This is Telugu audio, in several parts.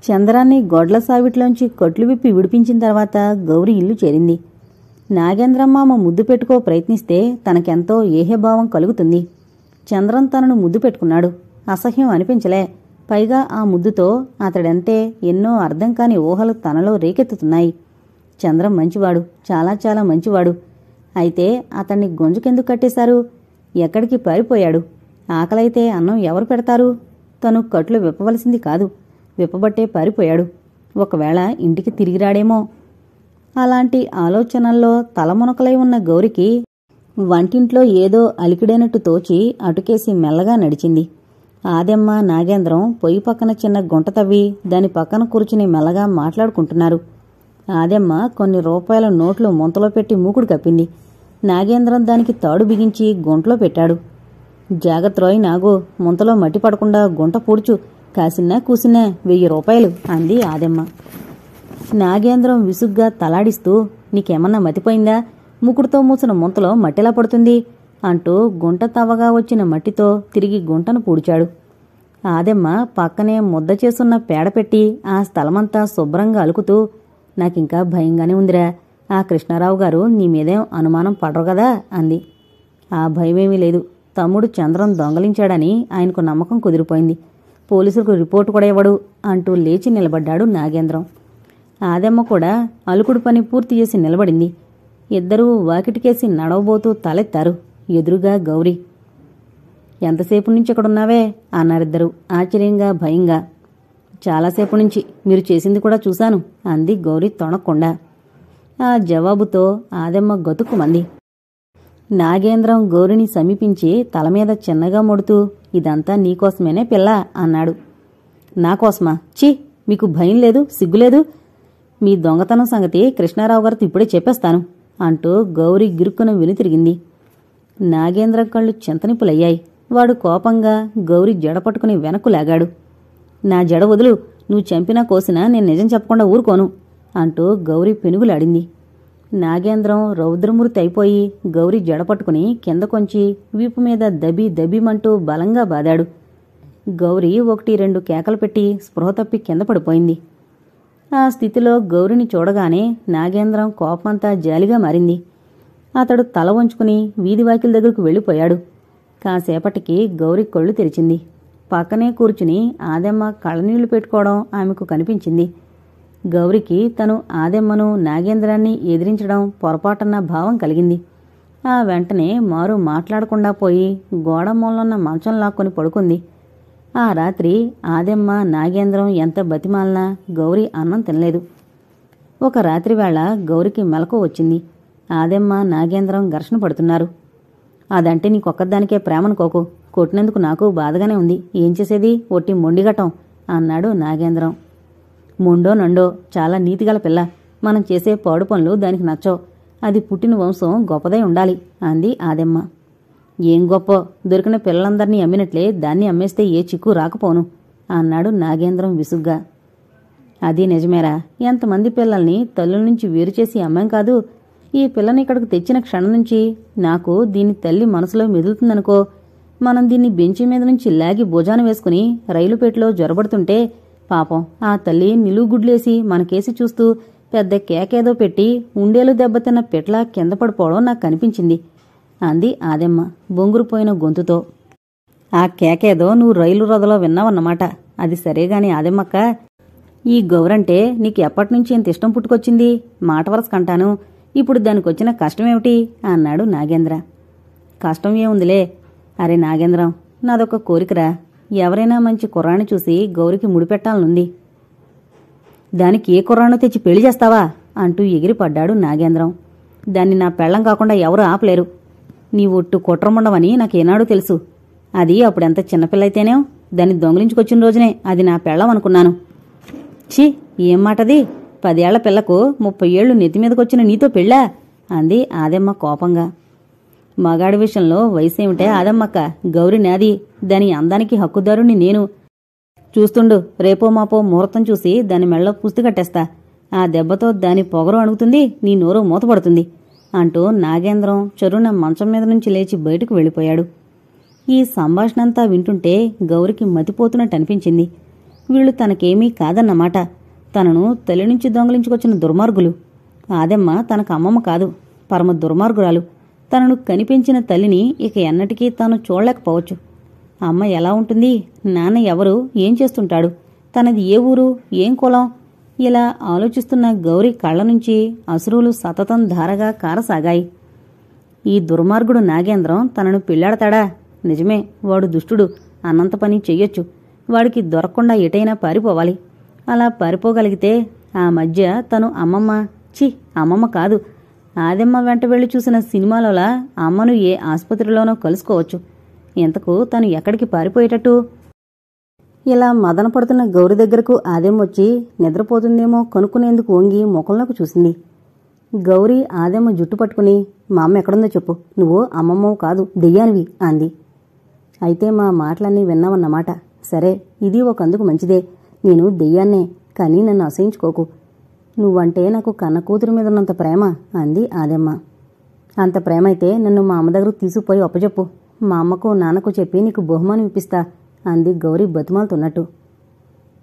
చంద్రాన్ని గొడ్ల సావిట్లోంచి కట్లు విప్పి విడిపించిన తర్వాత గౌరి ఇల్లు చేరింది. నాగేంద్రమ్మామ ముద్దు పెట్టుకో ప్రయత్నిస్తే తనకెంతో ఏహ్యభావం కలుగుతుంది. చంద్రం తనను ముద్దు పెట్టుకున్నాడు. అసహ్యం అనిపించలే. పైగా ఆ ముద్దుతో అతడంటే ఎన్నో అర్థం కాని ఊహలు తనలో రేకెత్తుతున్నాయి. చంద్రం మంచివాడు, చాలా చాలా మంచివాడు. అయితే అతన్ని గొంజుకెందుకు కట్టేశారు? ఎక్కడికి పారిపోయాడు? ఆకలైతే అన్నం ఎవరు పెడతారు? తను కట్లు విప్పవలసింది కాదు, విప్పబట్టే పారిపోయాడు. ఒకవేళ ఇంటికి తిరిగిరాడేమో. అలాంటి ఆలోచనల్లో తలమునకలై ఉన్న గౌరికి వంటింట్లో ఏదో అలికిడైనట్టు తోచి అటుకేసి మెల్లగా నడిచింది. ఆదెమ్మ, నాగేంద్రం పొయ్యి పక్కన చిన్న గుంట తవ్వి దాని పక్కన కూర్చుని మెల్లగా మాట్లాడుకుంటున్నారు. ఆదెమ్మ కొన్ని రూపాయల నోట్లు ముంతలో పెట్టి మూకుడు కప్పింది. నాగేంద్రం దానికి తాడు బిగించి గుంటలో పెట్టాడు. జాగ్రత్రోయ్ నాగు, ముంతలో మట్టి పడకుండా గుంట పూడ్చు, కాసిన్నా కూసిన్నా 1000 రూపాయలు అంది ఆదెమ్మ. నాగేంద్రం విసుగ్గా తలాడిస్తూ, నీకేమన్నా మతిపోయిందా? ముకుడుతో మూసిన ముంతలో మట్టిలా పడుతుంది అంటూ గుంట తవ్వగా వచ్చిన మట్టితో తిరిగి గుంటను పూడ్చాడు. ఆదెమ్మ పక్కనే ముద్ద చేసున్న పేడ పెట్టి ఆ స్థలమంతా శుభ్రంగా అలుకుతూ, నాకింకా భయంగానే ఉందిరా, ఆ కృష్ణారావు గారు నీ మీదేం అనుమానం పడరు కదా అంది. ఆ భయమేమీ లేదు. తమ్ముడు చంద్రం దొంగలించాడని ఆయనకు నమ్మకం కుదిరిపోయింది. పోలీసులకు రిపోర్టు కూడా ఇవ్వడు అంటూ లేచి నిలబడ్డాడు నాగేంద్రం. ఆదెమ్మ కూడా అలుకుడు పని పూర్తి చేసి నిలబడింది. ఇద్దరూ వాకిటికేసి నడవబోతూ తలెత్తారు. ఎదురుగా గౌరీ. ఎంతసేపు నుంచి ఇక్కడున్నావే అన్నారిద్దరూ ఆశ్చర్యంగా, భయంగా. చాలాసేపు నుంచి, మీరు చేసింది కూడా చూశాను అంది గౌరీ తొణక్కుండా. ఆ జవాబుతో ఆదెమ్మ గతుక్కుమంది. నాగేంద్రం గౌరిని సమీపించి తలమీద చిన్నగా మొడుతూ, ఇదంతా నీకోసమేనే పిల్ల అన్నాడు. నాకోసమా? ఛీ, మీకు భయం లేదు, సిగ్గులేదు? మీ దొంగతనం సంగతి కృష్ణారావు గారితో ఇప్పుడే చెప్పేస్తాను అంటూ గౌరీ గిరుక్కున వెనుతిరిగింది. నాగేంద్రం కళ్ళు చింతనిప్పులయ్యాయి. వాడు కోపంగా గౌరీ జడ పట్టుకుని వెనక్కు లాగాడు. నా జడ వదులు, నువ్వు చంపినా కోసినా నేను నిజం చెప్పకుండా ఊరుకోను అంటూ గౌరీ పెనుగులాడింది. నాగేంద్రం రౌద్రమూర్తి అయిపోయి గౌరీ జడ పట్టుకుని కింద కొంచి వీపు మీద దబీ దబీమంటూ బలంగా బాదాడు. గౌరీ 1-2 కేకలు పెట్టి స్పృహ తప్పి కింద పడిపోయింది. ఆ స్థితిలో గౌరిని చూడగానే నాగేంద్రం కోపమంతా జాలిగా మారింది. అతడు తల వంచుకుని వీధివాకిల దగ్గరకు వెళ్ళిపోయాడు. కాసేపటికి గౌరి కళ్ళు తెరిచింది. పక్కనే కూర్చుని ఆదెమ్మ కళ్ళనీళ్లు పెట్టుకోవడం ఆమెకు కనిపించింది. గౌరికి తను ఆదెమ్మను, నాగేంద్రాన్ని ఎదిరించడం పొరపాటన్న భావం కలిగింది. ఆ వెంటనే మారు మాట్లాడకుండా పోయి గోడ మూలన్న మంచం లాక్కొని పడుకుంది. ఆ రాత్రి ఆదెమ్మ, నాగేంద్రం ఎంత బతిమాలినా గౌరి అన్నం తినలేదు. ఒక రాత్రివేళ గౌరికి మెలకు వచ్చింది. ఆదెమ్మ, నాగేంద్రం ఘర్షణ పడుతున్నారు. అదంటే నీకొక్కదానికే ప్రేమనుకోకు, కొట్టినందుకు నాకు బాధగానే ఉంది. ఏం చేసేది, ఒట్టి మొండిగటం అన్నాడు నాగేంద్రం. మొండో నండో, చాలా నీతిగల పిల్ల. మనం చేసే పాడు పనులు దానికి నచ్చవు. అది పుట్టిన వంశం గొప్పదై ఉండాలి అంది ఆదెమ్మ. ఏం గొప్ప, దొరికిన పిల్లలందరినీ అమ్మినట్లే దాన్ని అమ్మేస్తే ఏ చిక్కు రాకపోను అన్నాడు నాగేంద్రం విసుగ్గా. అది నిజమేరా, ఎంతమంది పిల్లల్ని తల్లుల నుంచి వేరుచేసి అమ్మాం కాదు. ఈ పిల్లని ఇక్కడికి తెచ్చిన క్షణం నుంచి నాకు దీని తల్లి మనసులో మెదులుతుందనుకో. మనం దీన్ని బెంచి మీద నుంచి లాగి భుజాన వేసుకుని రైలుపేటలో జొరబడుతుంటే పాపం ఆ తల్లి నిలువుగుడ్లేసి మనకేసి చూస్తూ పెద్ద కేకేదో పెట్టి ఉండేలు దెబ్బతిన్న పెట్లా కింద పడిపోవడం నాకు కనిపించింది అంది ఆదెమ్మ బొంగురుపోయిన గొంతుతో. ఆ కేకేదో నువ్వు రైలు రథలో విన్నావన్నమాట. అది సరేగాని ఆదెమ్మక్క, ఈ గౌరంటే నీకు ఎప్పటినుంచి ఇంత ఇష్టం పుట్టుకొచ్చింది? మాట వరసకంటాను, ఇప్పుడు దానికొచ్చిన కష్టమేమిటి అన్నాడు నాగేంద్ర. కష్టం ఏముందిలే. అరే నాగేంద్రం, నాదొక కోరికరా. ఎవరైనా మంచి కుర్రాన్ని చూసి గౌరికి ముడిపెట్టాలనుంది. దానికి ఏ కుర్రాన్నో తెచ్చి పెళ్లి చేస్తావా అంటూ ఎగిరిపడ్డాడు నాగేంద్రం. దాన్ని నా పెళ్లం కాకుండా ఎవరూ ఆపలేరు. నీ ఒట్టు కుట్రముండవని నాకేనాడూ తెలుసు. అది అప్పుడెంత చిన్నపిల్లయితేనే దాన్ని దొంగిలించుకొచ్చిన రోజునే అది నా పెళ్లం అనుకున్నాను. ఛీ, ఏం మాటది? 10 ఏళ్ల పిల్లకు 30 ఏళ్లు నెత్తిమీదకొచ్చిన నీతో పెళ్ళా అంది ఆదెమ్మ కోపంగా. మగాడి విషయంలో వయసేమిటే ఆదమ్మక్క, గౌరి నాది, దాని అందానికి హక్కుదారుని నేను. చూస్తుండు, రేపో మాపో ముహూర్తం చూసి దాని మెళ్ళో పుస్తు కట్టేస్తా. ఆ దెబ్బతో దాని పొగరు అణుగుతుంది, నీ నోరు మూతపడుతుంది అంటూ నాగేంద్రం చెరున మంచం మీద నుంచి లేచి బయటకు వెళ్ళిపోయాడు. ఈ సంభాషణంతా వింటుంటే గౌరికి మతిపోతున్నట్టు అనిపించింది. వీళ్ళు తనకేమీ కాదన్నమాట. తనను తల్లి నుంచి దొంగలించుకొచ్చిన దుర్మార్గులు. ఆదెమ్మ తనకు అమ్మమ్మ కాదు, పరమ దుర్మార్గురాలు. తనను కనిపించిన తల్లిని ఇక ఎన్నటికీ తాను చూడలేకపోవచ్చు. అమ్మ ఎలా ఉంటుంది, నాన్న ఎవరు, ఏం చేస్తుంటాడు, తనది ఏ ఊరు, ఏం కులం? ఇలా ఆలోచిస్తున్న గౌరి కళ్ళ నుంచి అశ్రువులు సతతం ధారగా కారసాగాయి. ఈ దుర్మార్గుడు నాగేంద్రం తనను పెళ్లాడతాడా? నిజమే, వాడు దుష్టుడు, అన్నంత పని చెయ్యొచ్చు. వాడికి దొరకకుండా ఎటైనా పారిపోవాలి. అలా పారిపోగలిగితే ఆ మధ్య తను అమ్మమ్మ, ఛీ అమ్మమ్మ కాదు, ఆదెమ్మ వెంట వెళ్లి చూసిన సినిమాలోలా అమ్మను ఏ ఆసుపత్రిలోనో కలుసుకోవచ్చు. ఇంతకు తను ఎక్కడికి పారిపోయేటట్టు? ఇలా మదన పడుతున్న గౌరి దగ్గరకు ఆదెమ్మొచ్చి నిద్రపోతుందేమో కనుక్కునేందుకు వంగి ముఖంలోకి చూసింది. గౌరీ ఆదెమ్మ జుట్టు పట్టుకుని, మా అమ్మ ఎక్కడుందో చెప్పు, నువ్వు అమ్మమ్మవు కాదు, దెయ్యానివి అంది. అయితే మా మాటలన్నీ విన్నావన్నమాట. సరే, ఇది ఒకందుకు మంచిదే. నేను దెయ్యాన్నే, కానీ నన్ను అసహించుకోకు. నువ్వంటే నాకు కన్న కూతురి మీద ఉన్నంత ప్రేమ అంది ఆదెమ్మ. అంత ప్రేమైతే నన్ను మా అమ్మ దగ్గరకు తీసుకుపోయి అప్పచెప్పు. మా అమ్మకు నాన్నకు చెప్పి నీకు బహుమానం ఇప్పిస్తా అంది గౌరీ బతిమాలుతున్నట్టు.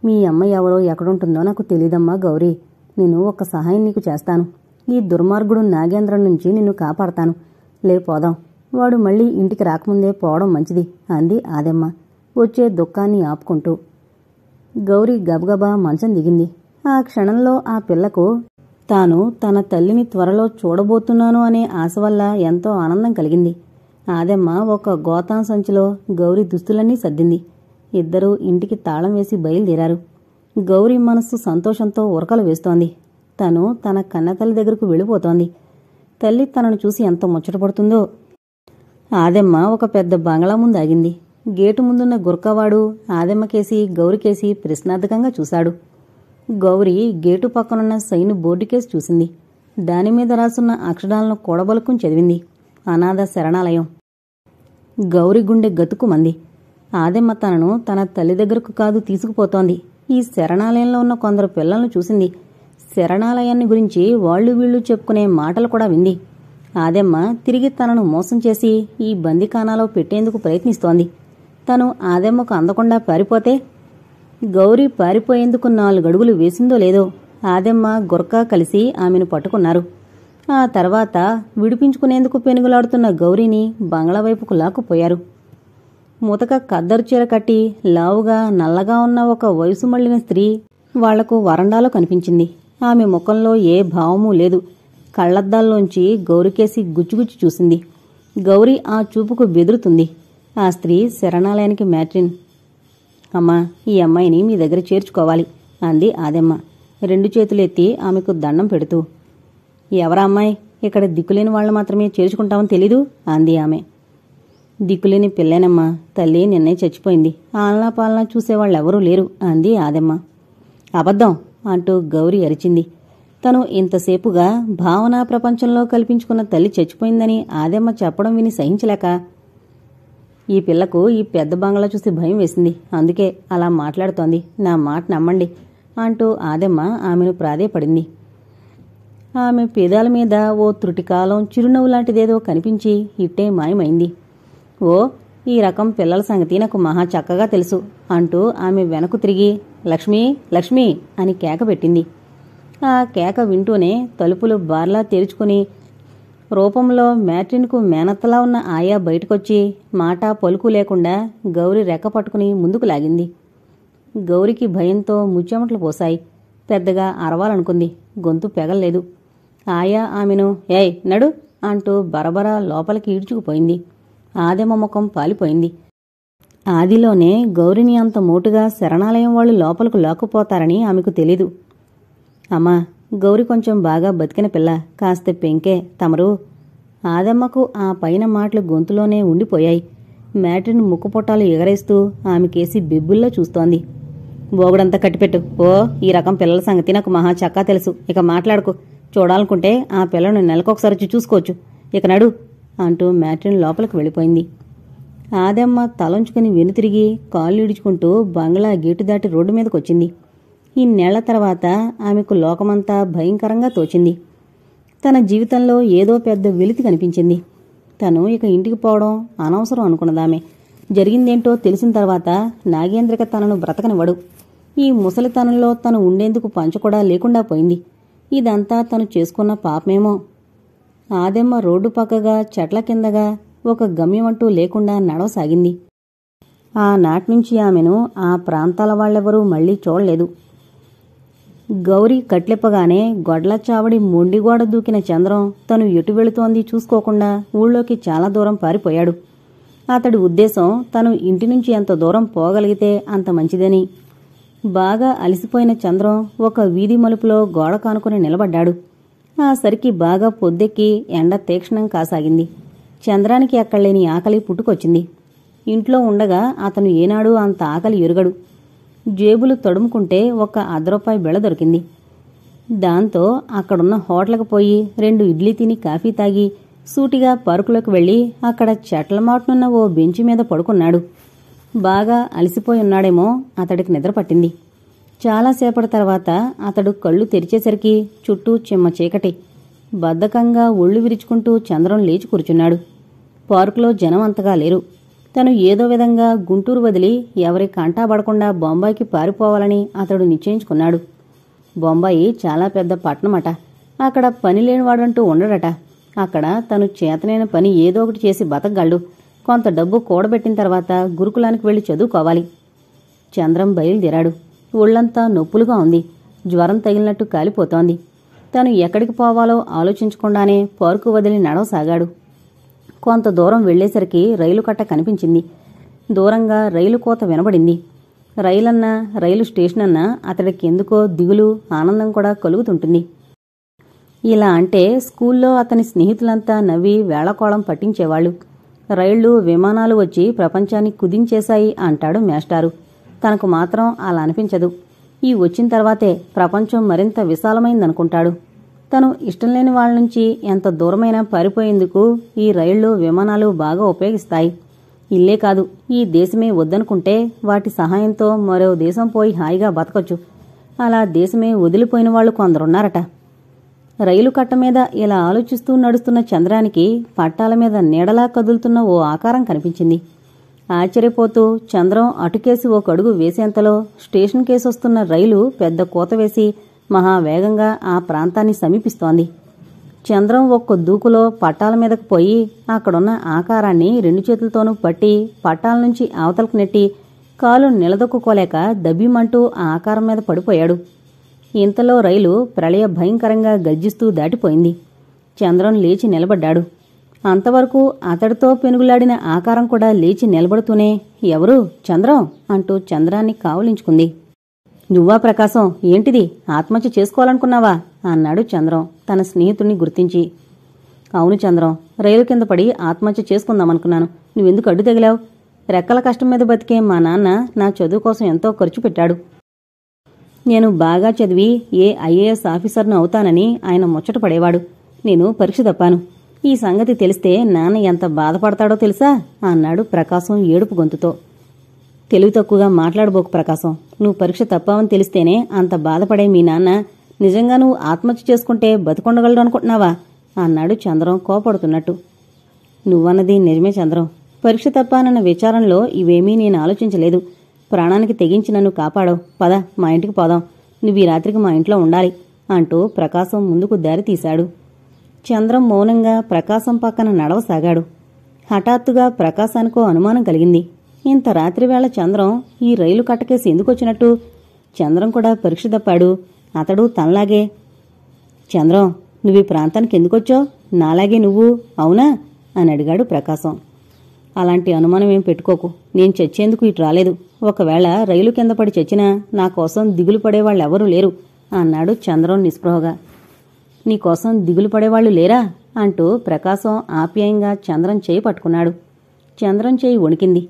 మీ అమ్మ ఎవరో ఎక్కడుంటుందో నాకు తెలీదమ్మా గౌరీ. నేను ఒక సహాయం నీకు చేస్తాను. ఈ దుర్మార్గుడు నాగేంద్రం నుంచి నిన్ను కాపాడతాను. లేపోదాం, వాడు మళ్ళీ ఇంటికి రాకముందే పోవడం మంచిది అంది ఆదెమ్మ వచ్చే దుఃఖాన్ని ఆపుకుంటూ. గౌరీ గబగబా మంచం దిగింది. ఆ క్షణంలో ఆ పిల్లకు తాను తన తల్లిని త్వరలో చూడబోతున్నాను అనే ఆశ వల్ల ఎంతో ఆనందం కలిగింది. ఆదెమ్మ ఒక గోతాం సంచిలో గౌరీ దుస్తులన్నీ సర్దింది. ఇద్దరూ ఇంటికి తాళం వేసి బయలుదేరారు. గౌరీ మనస్సు సంతోషంతో ఉరకలు వేస్తోంది. తను తన కన్నతల్లి దగ్గరకు వెళ్ళిపోతోంది. తల్లి తనను చూసి ఎంత ముచ్చటపడుతుందో. ఆదెమ్మ ఒక పెద్ద బంగళా ముందు ఆగింది. గేటు ముందున్న గుర్కవాడు ఆదెమ్మకేసి గౌరికేసి ప్రశ్నార్థకంగా చూశాడు. గౌరీ గేటు పక్కనున్న సైను బోర్డుకేసి చూసింది. దానిమీద రాసున్న అక్షరాలను కూడబలుకుని చదివింది. అనాథ శరణాలయం. గౌరి గుండె గతుకుమంది. ఆదెమ్మ తనను తన తల్లి దగ్గరకు కాదు తీసుకుపోతోంది. ఈ శరణాలయంలో ఉన్న కొందరు పిల్లలను చూసింది. శరణాలయాన్ని గురించి వాళ్లు వీళ్లు చెప్పుకునే మాటలు కూడా వింది. ఆదెమ్మ తిరిగి తనను మోసం చేసి ఈ బందిఖానాలో పెట్టేందుకు ప్రయత్నిస్తోంది. తను ఆదెమ్మకు అందకుండా పారిపోతే? గౌరీ పారిపోయేందుకు 4 అడుగులు వేసిందో లేదో ఆదెమ్మ గుర్కా కలిసి ఆమెను పట్టుకున్నారు. ఆ తర్వాత విడిపించుకునేందుకు పెనుగులాడుతున్న గౌరీని బంగ్లా వైపుకు లాక్కుపోయారు. ముతక కద్దరు చీర కట్టి లావుగా నల్లగా ఉన్న ఒక వయసు మళ్లిన స్త్రీ వాళ్లకు వరండాలో కనిపించింది. ఆమె ముఖంలో ఏ భావమూ లేదు. కళ్లద్దాల్లోంచి గౌరికేసి గుచ్చిగుచ్చి చూసింది. గౌరీ ఆ చూపుకు బెదురుతుంది. ఆ స్త్రీ శరణాలయానికి మ్యాట్రిన్. అమ్మా, ఈ అమ్మాయిని మీ దగ్గర చేర్చుకోవాలి అంది ఆదెమ్మ 2 చేతులెత్తి ఆమెకు దండం పెడుతూ. ఎవరా అమ్మాయి? ఇక్కడ దిక్కులేని వాళ్లు మాత్రమే చేర్చుకుంటామని తెలీదు అంది ఆమె. దిక్కులేని పిల్లేనమ్మా, తల్లి నిన్నే చచ్చిపోయింది. ఆలనా పాలనా చూసేవాళ్ళెవరూ లేరు అంది ఆదెమ్మ. అబద్ధం అంటూ గౌరీ అరిచింది. తను ఇంతసేపుగా భావనా ప్రపంచంలో కల్పించుకున్న తల్లి చచ్చిపోయిందని ఆదెమ్మ చెప్పడం విని సహించలేక, ఈ పిల్లకు ఈ పెద్ద బంగ్లా చూసి భయం వేసింది, అందుకే అలా మాట్లాడుతోంది, నా మాట నమ్మండి అంటూ ఆదెమ్మ ఆమెను ప్రాధేయపడింది. ఆమె పెదాల మీద ఓ త్రుటికాలం చిరునవ్వు లాంటిదేదో కనిపించి ఇట్టే మాయమైంది. ఓ, ఈ రకం పిల్లల సంగతి నాకు మహా చక్కగా తెలుసు అంటూ ఆమె వెనక్కు తిరిగి లక్ష్మీ లక్ష్మీ అని కేక పెట్టింది. ఆ కేక వింటూనే తలుపులు బార్లా తెరుచుకుని రూపంలో మ్యాట్రిన్కు మేనత్తలా ఉన్న ఆయా బయటకొచ్చి మాట పలుకు లేకుండా గౌరి రెక్క పట్టుకుని ముందుకు లాగింది. గౌరికి భయంతో ముచ్చెమట్లు పోశాయి. పెద్దగా అరవాలనుకుంది, గొంతు పెగల్లేదు. ఆయా ఆమెను ఏయ్ నడు అంటూ బరబరా లోపలికి ఈడ్చుకుపోయింది. ఆదెమ్మ ముఖం పాలిపోయింది. ఆదిలోనే గౌరిని అంత మోటుగా శరణాలయం వాళ్ళు లోపలకు లాక్కుపోతారని ఆమెకు తెలీదు. అమ్మా, గౌరి కొంచెం బాగా బతికిన పిల్ల, కాస్త పెంకే తమరు. ఆదమ్మకు ఆ పైన మాటలు గొంతులోనే ఉండిపోయాయి. మ్యాట్రిన్ ముక్కుపొట్టాలు ఎగరేస్తూ ఆమెకేసి బెబ్బుల్లా చూస్తోంది. బోగుడంతా కట్టిపెట్టు. ఓ, ఈ రకం పిల్లల సంగతి నాకు మహా చక్కా తెలుసు, ఇక మాట్లాడుకో. చూడాలనుకుంటే ఆ పిల్లను నెలకొకసారి వచ్చి చూసుకోవచ్చు, ఇక నడు అంటూ మ్యాట్రిన్ లోపలికి వెళ్ళిపోయింది. ఆదమ్మ తలంచుకుని వెనుతిరిగి కాళ్ళు ఈడ్చుకుంటూ బంగ్లా గేటు దాటి రోడ్డు మీదకొచ్చింది. ఇన్నేళ్ల తర్వాత ఆమెకు లోకమంతా భయంకరంగా తోచింది. తన జీవితంలో ఏదో పెద్ద వెలితి కనిపించింది. తను ఇక ఇంటికి పోవడం అనవసరం అనుకున్నదామె. జరిగిందేంటో తెలిసిన తర్వాత నాగేంద్రక తనను బ్రతకనివ్వడు. ఈ ముసలితనంలో తను ఉండేందుకు పంచ కూడా లేకుండా పోయింది. ఇదంతా తను చేసుకున్న పాపమేమో. ఆదెమ్మ రోడ్డు పక్కగా చెట్ల కిందగా ఒక గమ్యమంటూ లేకుండా నడవసాగింది. ఆనాట్నుంచి ఆమెను ఆ ప్రాంతాల వాళ్లెవరూ మళ్లీ చూడలేదు. గౌరీ కట్లెప్పగానే గొడ్ల చావడి మొండిగోడ దూకిన చంద్రం తను ఎటు వెళుతోంది చూసుకోకుండా ఊళ్ళోకి చాలా దూరం పారిపోయాడు. అతడి ఉద్దేశం తను ఇంటి నుంచి ఎంత దూరం పోగలిగితే అంత మంచిదని. బాగా అలసిపోయిన చంద్రం ఒక వీధి మలుపులో గోడ కానుకుని నిలబడ్డాడు. ఆ సరికి బాగా పొద్దెక్కి ఎండ తీక్షణం కాసాగింది. చంద్రానికి అక్కడలేని ఆకలి పుట్టుకొచ్చింది. ఇంట్లో ఉండగా అతను ఏనాడూ అంత ఆకలి ఎరుగడు. జేబులు తడుముకుంటే ఒక ₹1 బిళ్ళ దొరికింది. దాంతో అక్కడున్న హోటల్కి పోయి 2 ఇడ్లీ తిని కాఫీ తాగి సూటిగా పార్కులోకి వెళ్లి అక్కడ చెట్ల మాటునున్న ఓ బెంచి మీద పడుకున్నాడు. బాగా అలసిపోయి ఉన్నాడేమో, అతడికి నిద్ర పట్టింది. చాలాసేపటి తర్వాత అతడు కళ్ళు తెరిచేసరికి చుట్టూ చిమ్మ చీకటి. బద్ధకంగా ఒళ్ళు విరుచుకుంటూ చంద్రం లేచి కూర్చున్నాడు. పార్కులో జనం అంతగా లేరు. తను ఏదో విధంగా గుంటూరు వదిలి ఎవరి కంటాబడకుండా బొంబాయికి పారిపోవాలని అతడు నిశ్చయించుకున్నాడు. బొంబాయి చాలా పెద్ద పట్టణమట. అక్కడ పని లేనివాడంటూ ఉండడట. అక్కడ తను చేతనైన పని ఏదో ఒకటి చేసి బతకగలడు. కొంత డబ్బు కూడబెట్టిన తర్వాత గురుకులానికి వెళ్లి చదువుకోవాలి. చంద్రం బయలుదేరాడు. ఒళ్లంతా నొప్పులుగా ఉంది. జ్వరం తగిలినట్టు కాలిపోతోంది. తను ఎక్కడికి పోవాలో ఆలోచించకుండానే పార్కు వదిలి నడవసాగాడు. కొంత దూరం వెళ్లేసరికి రైలు కట్ట కనిపించింది. దూరంగా రైలు కోత వినబడింది. రైలన్నా రైలు స్టేషన్ అన్నా అతడికి ఎందుకో దిగులు, ఆనందం కూడా కలుగుతుంటుంది. ఇలా అంటే స్కూల్లో అతని స్నేహితులంతా నవ్వి వేళకోళం పట్టించేవాళ్లు. రైళ్లు, విమానాలు వచ్చి ప్రపంచాన్ని కుదించేశాయి అంటాడు మేస్టారు. తనకు మాత్రం అలా అనిపించదు. ఈ వచ్చిన తర్వాతే ప్రపంచం మరింత విశాలమైందనుకుంటాడు. తను ఇష్టం లేని వాళ్ళ నుంచి ఎంత దూరమైనా పారిపోయేందుకు ఈ రైళ్లు, విమానాలు బాగా ఉపయోగిస్తాయి. ఇల్లే కాదు, ఈ దేశమే వద్దనుకుంటే వాటి సహాయంతో మరో దేశం పోయి హాయిగా బతకొచ్చు. అలా దేశమే వదిలిపోయిన వాళ్లు కొందరున్నారట. రైలు కట్ట మీద ఇలా ఆలోచిస్తూ నడుస్తున్న చంద్రానికి పట్టాల మీద నీడలా కదులుతున్న ఓ ఆకారం కనిపించింది. ఆశ్చర్యపోతూ చంద్రం అటుకేసి ఓ కడుగు వేసేంతలో స్టేషన్ కేసొస్తున్న రైలు పెద్ద కూత వేసి మహావేగంగా ఆ ప్రాంతాన్ని సమీపిస్తోంది. చంద్రం ఒక్క దూకులో పట్టాల మీదకు పోయి అక్కడున్న ఆకారాన్ని 2 చేతులతోనూ పట్టి పట్టాల నుంచి అవతలకు నెట్టి కాలు నిలదొక్కుకోలేక దబ్బిమంటూ ఆ ఆకారం మీద పడిపోయాడు. ఇంతలో రైలు ప్రళయ భయంకరంగా గర్జిస్తూ దాటిపోయింది. చంద్రం లేచి నిలబడ్డాడు. అంతవరకు అతడితో పెనుగులాడిన ఆకారం కూడా లేచి నిలబడుతూనే ఎవరు చంద్రం అంటూ చంద్రాన్ని కావులించుకుంది. నువ్వా ప్రకాశం, ఏంటిది, ఆత్మహత్య చేసుకోవాలనుకున్నావా అన్నాడు చంద్రం తన స్నేహితుణ్ణి గుర్తించి. అవును చంద్రం, రైలు కింద పడి ఆత్మహత్య చేసుకుందామనుకున్నాను. నువ్వెందుకు అడ్డు తగిలావు? రెక్కల కష్టం మీద బతికే మా నాన్న నా చదువు కోసం ఎంతో ఖర్చు పెట్టాడు. నేను బాగా చదివి ఏ ఐఏఎస్ ఆఫీసర్ను అవుతానని ఆయన ముచ్చట పడేవాడు. నేను పరీక్ష తప్పాను. ఈ సంగతి తెలిస్తే నాన్న ఎంత బాధపడతాడో తెలుసా అన్నాడు ప్రకాశం ఏడుపు గొంతుతో. తెలివి తక్కువగా మాట్లాడబోకు ప్రకాశం. నువ్వు పరీక్ష తప్పావని తెలిస్తేనే అంత బాధపడే మీ నాన్న నిజంగా నువ్వు ఆత్మహత్య చేసుకుంటే బతికొండగలడు అనుకుంటున్నావా అన్నాడు చంద్రం కోపడుతున్నట్టు. నువ్వన్నది నిజమే చంద్రం. పరీక్ష తప్పానన్న విచారంలో ఇవేమీ నేను ఆలోచించలేదు. ప్రాణానికి తెగించి నన్ను కాపాడవు. పద, మా ఇంటికి పోదాం. నువ్వు ఈ రాత్రికి మా ఇంట్లో ఉండాలి అంటూ ప్రకాశం ముందుకు దారి తీశాడు. చంద్రం మౌనంగా ప్రకాశం పక్కన నడవసాగాడు. హఠాత్తుగా ప్రకాశానికో అనుమానం కలిగింది. ఇంత రాత్రివేళ చంద్రం ఈ రైలు కట్టకేసి ఎందుకొచ్చినట్టు? చంద్రం కూడా పరీక్ష తప్పాడు. అతడు తనలాగే. చంద్రం, నువ్వు ఈ ప్రాంతానికి ఎందుకొచ్చావు? నాలాగే నువ్వు అవునా అని అడిగాడు ప్రకాశం. అలాంటి అనుమానమేం పెట్టుకోకు. నేను చచ్చేందుకు ఇటు రాలేదు. ఒకవేళ రైలు కింద పడి చచ్చినా నా కోసం దిగులు పడేవాళ్ళెవరూ లేరు అన్నాడు చంద్రం నిస్పృహగా. నీకోసం దిగులు పడేవాళ్లు లేరా అంటూ ప్రకాశం ఆప్యాయంగా చంద్రం చేయి పట్టుకున్నాడు. చంద్రం చేయి వణికింది.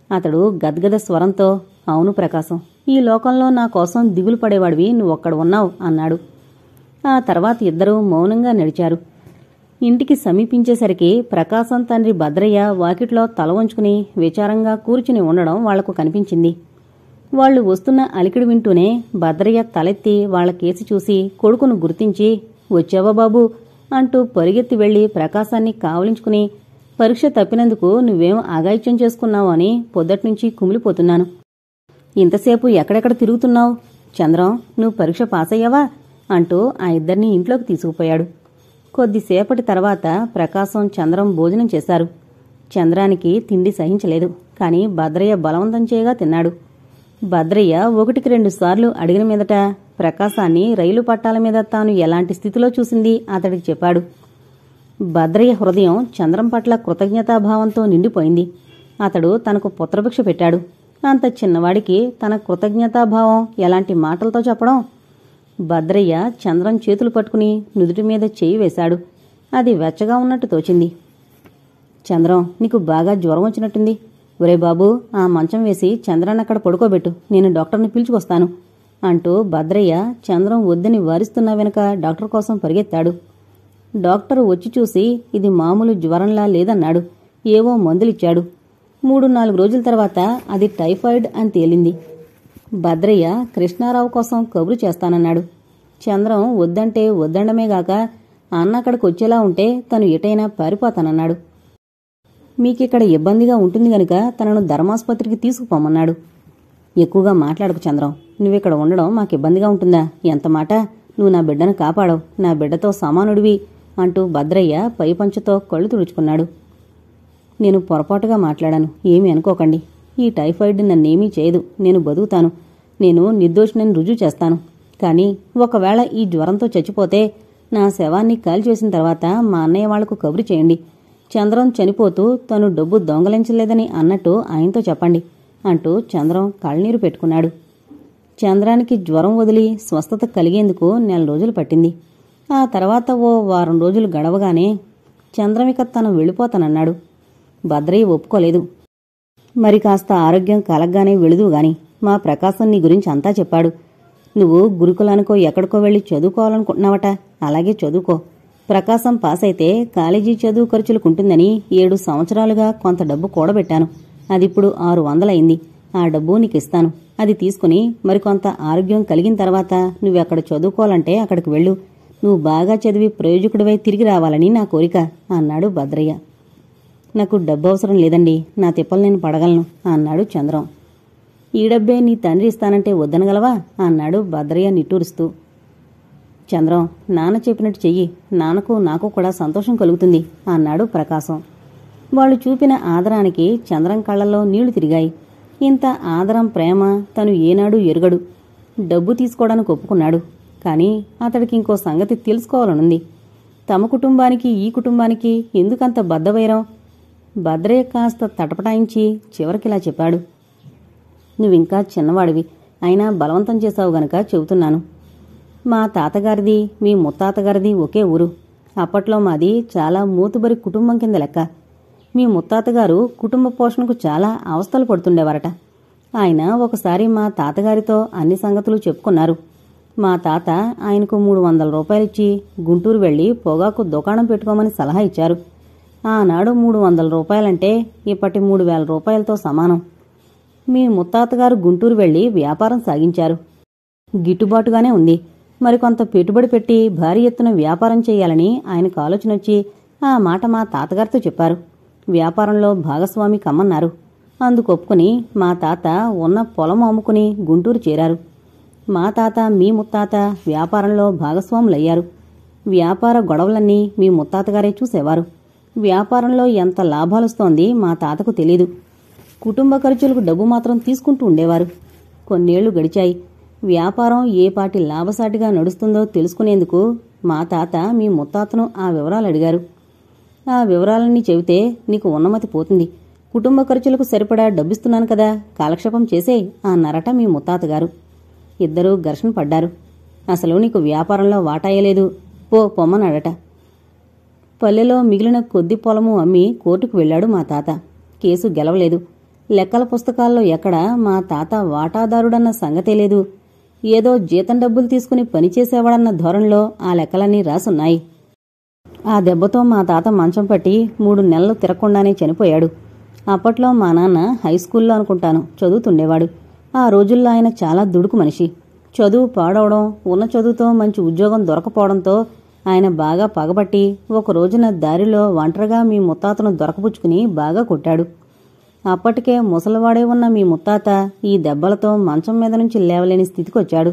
అతడు గద్గద స్వరంతో, అవును ప్రకాశం, ఈ లోకంలో నా కోసం దిగులు పడేవాడివి నువ్వొక్కడ ఉన్నావు అన్నాడు. ఆ తర్వాత ఇద్దరూ మౌనంగా నడిచారు. ఇంటికి సమీపించేసరికి ప్రకాశం తండ్రి భద్రయ్య వాకిట్లో తల వంచుకుని విచారంగా కూర్చుని ఉండడం వాళ్లకు కనిపించింది. వాళ్లు వస్తున్న అలికిడి వింటూనే భద్రయ్య తలెత్తి వాళ్ల కేసి చూసి కొడుకును గుర్తించి, వచ్చావా బాబూ అంటూ పరిగెత్తి వెళ్లి ప్రకాశాన్ని కావలించుకుని, పరీక్ష తప్పినందుకు నువ్వేం అఘాయిత్యం చేసుకున్నావు అని పొద్దట్నుంచి కుమిలిపోతున్నాను. ఇంతసేపు ఎక్కడెక్కడ తిరుగుతున్నావు? చంద్రం, నువ్వు పరీక్ష పాస్ అయ్యావా అంటూ ఆ ఇద్దరినీ ఇంట్లోకి తీసుకుపోయాడు. కొద్దిసేపటి తర్వాత ప్రకాశం, చంద్రం భోజనం చేశారు. చంద్రానికి తిండి సహించలేదు, కాని భద్రయ్య బలవంతం చేయగా తిన్నాడు. భద్రయ్య 1-2 సార్లు అడిగిన మీదట ప్రకాశాన్ని రైలు పట్టాల మీద తాను ఎలాంటి స్థితిలో చూసింది అతడికి చెప్పాడు. భద్రయ్య హృదయం చంద్రం పట్ల కృతజ్ఞతాభావంతో నిండిపోయింది. అతడు తనకు పుత్రభిక్ష పెట్టాడు. అంత చిన్నవాడికి తన కృతజ్ఞతాభావం ఎలాంటి మాటలతో చెప్పడం? భద్రయ్య చంద్రం చేతులు పట్టుకుని నుదుటి మీద చేయి వేశాడు. అది వెచ్చగా ఉన్నట్టు తోచింది. చంద్రం, నీకు బాగా జ్వరం వచ్చినట్టుంది. ఒరే బాబూ, ఆ మంచం వేసి చంద్రాన్ని అక్కడ పడుకోబెట్టు, నేను డాక్టర్ని పిలుచుకొస్తాను అంటూ భద్రయ్య చంద్రం వద్దని వారిస్తున్నా వెనుక డాక్టర్ కోసం పరిగెత్తాడు. డాక్టర్ వచ్చి చూసి ఇది మామూలు జ్వరంలా లేదన్నాడు. ఏవో మందులిచ్చాడు. 3-4 రోజుల తర్వాత అది టైఫాయిడ్ అని తేలింది. భద్రయ్య కృష్ణారావు కోసం కబురు చేస్తానన్నాడు. చంద్రం వద్దంటే వద్దండమేగాక అన్న అక్కడికి వచ్చేలా ఉంటే తను ఎటైనా పారిపోతానన్నాడు. మీకిక్కడ ఇబ్బందిగా ఉంటుంది గనుక తనను ధర్మాసుపత్రికి తీసుకుపోమన్నాడు. ఎక్కువగా మాట్లాడకు చంద్రం, నువ్విక్కడ ఉండడం మాకు ఇబ్బందిగా ఉంటుందా? ఎంత మాట! నువ్వు నా బిడ్డను కాపాడవు, నా బిడ్డతో సమానుడివి అంటూ భద్రయ్య పైపంచతో కళ్ళు తుడుచుకున్నాడు. నేను పొరపాటుగా మాట్లాడాను, ఏమీ అనుకోకండి. ఈ టైఫాయిడ్ నన్నేమీ చేయదు, నేను బతుకుతాను. నేను నిర్దోషినని రుజువు చేస్తాను. కానీ ఒకవేళ ఈ జ్వరంతో చచ్చిపోతే నా శవాన్ని కాల్చేసిన తర్వాత మా అన్నయ్య వాళ్లకు కబురు చేయండి. చంద్రం చనిపోతూ తను డబ్బు దొంగలించలేదని అన్నట్టు ఆయనతో చెప్పండి అంటూ చంద్రం కళ్ళనీరు పెట్టుకున్నాడు. చంద్రానికి జ్వరం వదిలి స్వస్థత కలిగేందుకు 4 రోజులు పట్టింది. ఆ తర్వాత ఓ 1 వారం రోజులు గడవగానే చంద్రమిక తను వెళ్ళిపోతానన్నాడు. భద్రయ్య ఒప్పుకోలేదు. మరి కాస్త ఆరోగ్యం కలగ్గానే వెళుదువుగాని మా ప్రకాశం నీ గురించి అంతా చెప్పాడు. నువ్వు గురుకులానికో ఎక్కడికో వెళ్ళి చదువుకోవాలనుకుంటున్నావట, అలాగే చదువుకో. ప్రకాశం పాస్ అయితే కాలేజీ చదువు ఖర్చులకుంటుందని 7 సంవత్సరాలుగా కొంత డబ్బు కూడబెట్టాను. అదిప్పుడు 600 అయింది. ఆ డబ్బు నీకిస్తాను. అది తీసుకుని మరికొంత ఆరోగ్యం కలిగిన తర్వాత నువ్వెక్కడ చదువుకోవాలంటే అక్కడికి వెళ్ళు. నువ్వు బాగా చదివి ప్రయోజకుడివై తిరిగి రావాలని నా కోరిక అన్నాడు భద్రయ్య. నాకు డబ్బు అవసరం లేదండి, నా తిప్పలు నేను పడగలను అన్నాడు చంద్రం. ఈ డబ్బే నీ తండ్రి ఇస్తానంటే వద్దనగలవా అన్నాడు భద్రయ్య నిట్టూరుస్తూ. చంద్రం, నాన్న చెప్పినట్టు చెయ్యి, నాన్నకు నాకు కూడా సంతోషం కలుగుతుంది అన్నాడు ప్రకాశం. వాళ్ళు చూపిన ఆదరానికి చంద్రం కళ్లలో నీళ్లు తిరిగాయి. ఇంత ఆదరం, ప్రేమ తను ఏనాడు ఎరుగడు. డబ్బు తీసుకోవడానికి ఒప్పుకున్నాడు. కాని అతడికి ఇంకో సంగతి తెలుసుకోవాలనుంది. తమ కుటుంబానికి ఈ కుటుంబానికి ఎందుకంత బద్ధవైరం? భద్రయ్య కాస్త తటపటాయించి చివరికిలా చెప్పాడు. నువ్వింకా చిన్నవాడివి, అయినా బలవంతం చేశావు గనక చెబుతున్నాను. మా తాతగారిది మీ ముత్తాతగారిది ఒకే ఊరు. అప్పట్లో మాది చాలా మూతుబరి కుటుంబం కింద లెక్క. మీ ముత్తాతగారు కుటుంబ పోషణకు చాలా అవస్థలు పడుతుండేవారట. ఆయన ఒకసారి మా తాతగారితో అన్ని సంగతులు చెప్పుకున్నారు. మా తాత ఆయనకు 300 రూపాయలిచ్చి గుంటూరు వెళ్లి పొగాకు దుకాణం పెట్టుకోమని సలహా ఇచ్చారు. ఆనాడు 300 రూపాయలంటే ఇప్పటి 3000 రూపాయలతో సమానం. మీ ముత్తాతగారు గుంటూరు వెళ్లి వ్యాపారం సాగించారు. గిట్టుబాటుగానే ఉంది. మరికొంత పెట్టుబడి పెట్టి భారీ ఎత్తున వ్యాపారం చేయాలని ఆయనకు ఆలోచనొచ్చి ఆ మాట మా తాతగారితో చెప్పారు. వ్యాపారంలో భాగస్వామి కమ్మన్నారు. అందుకొప్పుకుని మా తాత ఉన్న పొలం అమ్ముకుని గుంటూరు చేరారు. మా తాత మీ ముత్తాత వ్యాపారంలో భాగస్వాములయ్యారు. వ్యాపార గొడవలన్నీ మీ ముత్తాతగారే చూసేవారు. వ్యాపారంలో ఎంత లాభాలొస్తోంది మా తాతకు తెలీదు. కుటుంబ ఖర్చులకు డబ్బు మాత్రం తీసుకుంటూ ఉండేవారు. కొన్నేళ్లు గడిచాయి. వ్యాపారం ఏపాటి లాభసాటిగా నడుస్తుందో తెలుసుకునేందుకు మా తాత మీ ముత్తాతను ఆ వివరాలు అడిగారు. ఆ వివరాలన్నీ చెబితే నీకు ఉన్నమతి పోతుంది. కుటుంబ ఖర్చులకు సరిపడా డబ్బిస్తున్నాను కదా, కాలక్షేపం చేసేయ్ అన్నారట మీ ముత్తాతగారు. ఇద్దరూ ఘర్షణ పడ్డారు. అసలు నీకు వ్యాపారంలో వాటాయలేదు, పొమ్మన్నాడట. పల్లెలో మిగిలిన కొద్ది పొలము అమ్మి కోర్టుకు వెళ్లాడు మా తాత. కేసు గెలవలేదు. లెక్కల పుస్తకాల్లో ఎక్కడా మా తాత వాటాదారుడన్న సంగతే లేదు. ఏదో జీతం డబ్బులు తీసుకుని పనిచేసేవాడన్న ధోరణిలో ఆ లెక్కలన్నీ రాసున్నాయి. ఆ దెబ్బతో మా తాత మంచం పట్టి 3 నెలలు తిరగకుండానే చనిపోయాడు. అప్పట్లో మా నాన్న హైస్కూల్లో అనుకుంటాను చదువుతుండేవాడు. ఆ రోజుల్లో ఆయన చాలా దుడుకు మనిషి. చదువు పాడవడం, ఉన్న చదువుతో మంచి ఉద్యోగం దొరకపోవడంతో ఆయన బాగా పగబట్టి ఒక రోజున దారిలో ఒంటరిగా మీ ముత్తాతను దొరకపుచ్చుకుని బాగా కొట్టాడు. అప్పటికే ముసలివాడే ఉన్న మీ ముత్తాత ఈ దెబ్బలతో మంచం మీద నుంచి లేవలేని స్థితికొచ్చాడు.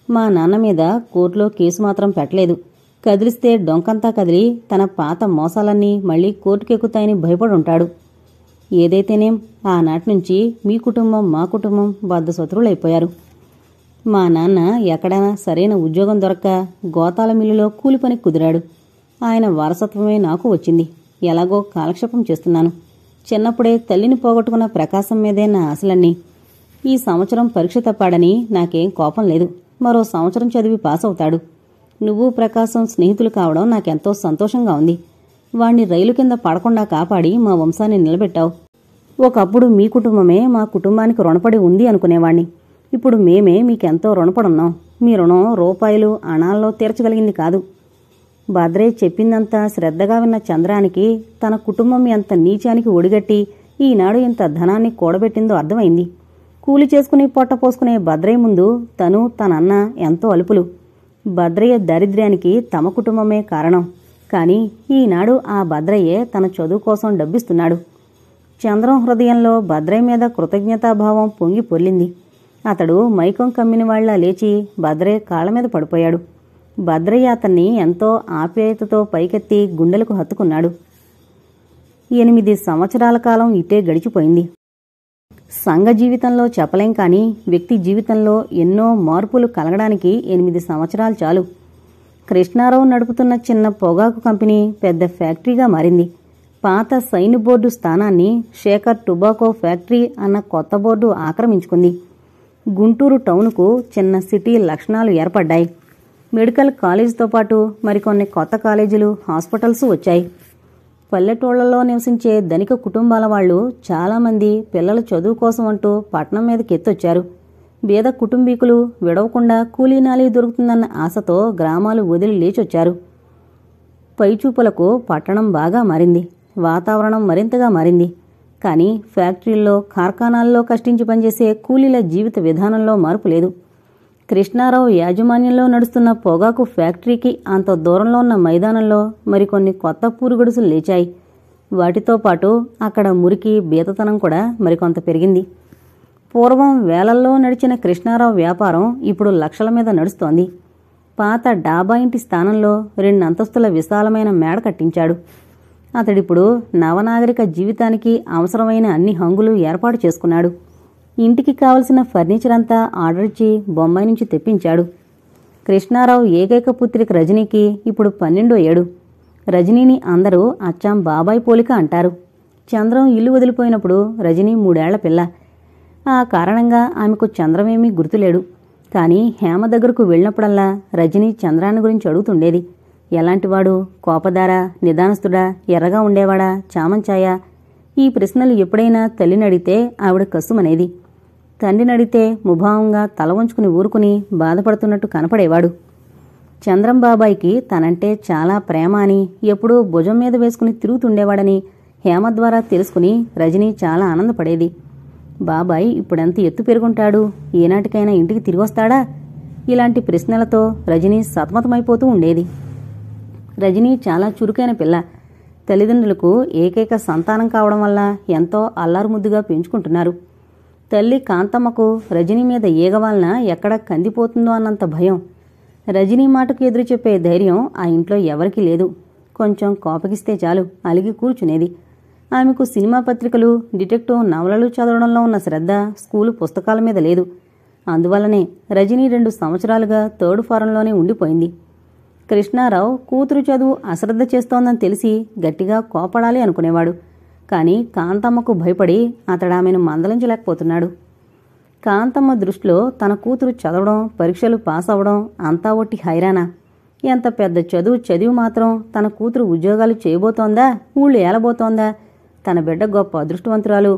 మా నాన్న మీద కోర్టులో కేసు మాత్రం పెట్టలేదు. కదిలిస్తే డొంకంతా కదిలి తన పాత మోసాలన్నీ మళ్లీ కోర్టుకెక్కుతాయని భయపడుంటాడు. ఏదైతేనేం ఆనాటి నుంచి మీ కుటుంబం మా కుటుంబం బద్ధశత్రువులైపోయారు. మా నాన్న ఎక్కడైనా సరైన ఉద్యోగం దొరక్క గోతాల మిల్లులో కూలి పని కుదిరాడు. ఆయన వారసత్వమే నాకు వచ్చింది. ఎలాగో కాలక్షేపం చేస్తున్నాను. చిన్నప్పుడే తల్లిని పోగొట్టుకున్న ప్రకాశం మీదే నా ఆశలన్నీ. ఈ సంవత్సరం పరీక్ష తప్పాడని నాకేం కోపం లేదు. మరో సంవత్సరం చదివి పాస్ అవుతాడు. నువ్వు ప్రకాశం స్నేహితులు కావడం నాకెంతో సంతోషంగా ఉంది. వాణ్ణి రైలు కింద పడకుండా కాపాడి మా వంశాన్ని నిలబెట్టావు. ఒకప్పుడు మీ కుటుంబమే మా కుటుంబానికి రుణపడి ఉంది అనుకునేవాణ్ణి. ఇప్పుడు మేమే మీకెంతో రుణపడున్నాం. మీ రుణం రూపాయలు అణాల్లో తీర్చగలిగింది కాదు. భద్రే చెప్పిందంతా శ్రద్ధగా విన్న చంద్రానికి తన కుటుంబం ఎంత నీచానికి ఒడిగట్టి ఈనాడు ఇంత ధనాన్ని కూడబెట్టిందో అర్థమైంది. కూలి చేసుకుని పొట్ట పోసుకునే భద్రయ్య ముందు తను తనన్న ఎంతో అలుపులు. భద్రయ్య దారిద్ర్యానికి తమ కుటుంబమే కారణం. కాని ఈనాడు ఆ భద్రయ్యే తన చదువు కోసం డబ్బిస్తున్నాడు. చంద్రం హృదయంలో భద్రయ్య మీద కృతజ్ఞతాభావం పొంగి పొర్లింది. అతడు మైకం కమ్మిన వాళ్లా లేచి భద్రయ్య కాళ్ల మీద పడిపోయాడు. భద్రయ్య అతన్ని ఎంతో ఆప్యాయతతో పైకెత్తి గుండెలకు హత్తుకున్నాడు. 8 సంవత్సరాల కాలం ఇట్టే గడిచిపోయింది. సంఘ జీవితంలో చెప్పలేం కాని వ్యక్తి జీవితంలో ఎన్నో మార్పులు కలగడానికి 8 సంవత్సరాలు చాలు. కృష్ణారావు నడుపుతున్న చిన్న పొగాకు కంపెనీ పెద్ద ఫ్యాక్టరీగా మారింది. పాత సైన్ బోర్డు స్థానాన్ని శేఖర్ టొబాకో ఫ్యాక్టరీ అన్న కొత్త బోర్డు ఆక్రమించుకుంది. గుంటూరు టౌన్కు చిన్న సిటీ లక్షణాలు ఏర్పడ్డాయి. మెడికల్ కాలేజీతో పాటు మరికొన్ని కొత్త కాలేజీలు, హాస్పిటల్స్ వచ్చాయి. పల్లెటూళ్లలో నివసించే ధనిక కుటుంబాల వాళ్లు చాలామంది పిల్లల చదువు కోసం అంటూ పట్నం మీదకి ఎత్తొచ్చారు. బీద కుటుంబీకులు విడవకుండా కూలీనాలి దొరుకుతుందన్న ఆశతో గ్రామాలు వదిలి లేచొచ్చారు. పైచూపులకు పట్టణం బాగా మారింది. వాతావరణం మరింతగా మారింది. కానీ ఫ్యాక్టరీల్లో, కార్ఖానాల్లో కష్టించి పనిచేసే కూలీల జీవిత విధానంలో మార్పు లేదు. కృష్ణారావు యాజమాన్యంలో నడుస్తున్న పొగాకు ఫ్యాక్టరీకి అంత దూరంలో ఉన్న మైదానంలో మరికొన్ని కొత్త పూరుగుడుసులు లేచాయి. వాటితో పాటు అక్కడ మురికి, బీతతనం కూడా మరికొంత పెరిగింది. పూర్వం వేలల్లో నడిచిన కృష్ణారావు వ్యాపారం ఇప్పుడు లక్షల మీద నడుస్తోంది. పాత డాబా ఇంటి స్థానంలో 2 అంతస్తుల విశాలమైన మేడ కట్టించాడు. అతడిప్పుడు నవనాగరిక జీవితానికి అవసరమైన అన్ని హంగులు ఏర్పాటు చేసుకున్నాడు. ఇంటికి కావలసిన ఫర్నిచర్ అంతా ఆర్డర్ ఇచ్చి బొంబాయి నుంచి తెప్పించాడు. కృష్ణారావు ఏకైక పుత్రిక రజనీకి ఇప్పుడు 12వ ఏడు. రజనీని అందరూ అచ్చాం బాబాయ్ పోలిక అంటారు. చంద్రం ఇల్లు వదిలిపోయినప్పుడు రజనీ 3 ఏళ్ల పిల్ల. ఆ కారణంగా ఆమెకు చంద్రమేమీ గుర్తులేడు. కానీ హేమ దగ్గరకు వెళ్ళినప్పుడల్లా రజనీ చంద్రాన్ని గురించి అడుగుతుండేది. ఎలాంటివాడు? కోపదారా? నిదానస్తుడా? ఎర్రగా ఉండేవాడా? చామంచాయా? ఈ ప్రశ్నలు ఎప్పుడైనా తల్లిని అడిగితే ఆవిడ కస్సుమనేది. తండ్రిని అడిగితే ముభావంగా తల వంచుకుని ఊరుకుని బాధపడుతున్నట్టు కనపడేవాడు. చంద్రం బాబాయికి తనంటే చాలా ప్రేమ అని, ఎప్పుడూ భుజం మీద వేసుకుని తిరుగుతుండేవాడని హేమ ద్వారా తెలుసుకుని రజనీ చాలా ఆనందపడేది. బాబాయ్ ఇప్పుడెంత ఎత్తు పెరుగుంటాడు? ఏనాటికైనా ఇంటికి తిరిగొస్తాడా? ఇలాంటి ప్రశ్నలతో రజనీ సతమతమైపోతూ ఉండేది. రజనీ చాలా చురుకైన పిల్ల. తల్లిదండ్రులకు ఏకైక సంతానం కావడం వల్ల ఎంతో అల్లారుముద్దుగా పెంచుకుంటున్నారు. తల్లి కాంతమ్మకు రజనీ మీద ఈగవాలన ఎక్కడ కందిపోతుందో అన్నంత భయం. రజనీ మాటకు ఎదురు చెప్పే ధైర్యం ఆ ఇంట్లో ఎవరికీ లేదు. కొంచెం కోపగిస్తే చాలు అలిగి కూర్చునేది. ఆమెకు సినిమా పత్రికలు, డిటెక్టివ్ నవలలు చదవడంలో ఉన్న శ్రద్ధ స్కూలు పుస్తకాల మీద లేదు. అందువల్లనే రజనీ 2 సంవత్సరాలుగా 3rd ఫారంలోనే ఉండిపోయింది. కృష్ణారావు కూతురు చదువు అశ్రద్ధ చేస్తోందని తెలిసి గట్టిగా కోపడాలి అనుకునేవాడు. కాని కాంతమ్మకు భయపడి అతడామెను మందలించలేకపోతున్నాడు. కాంతమ్మ దృష్టిలో తన కూతురు చదవడం, పరీక్షలు పాస్ అవడం అంతా ఒట్టి హైరానా. ఎంత పెద్ద చదువు చదివి మాత్రం తన కూతురు ఉద్యోగాలు చేయబోతోందా? ఊళ్ళు ఏలబోతోందా? తన బిడ్డ గొప్ప అదృష్టవంతురాలు.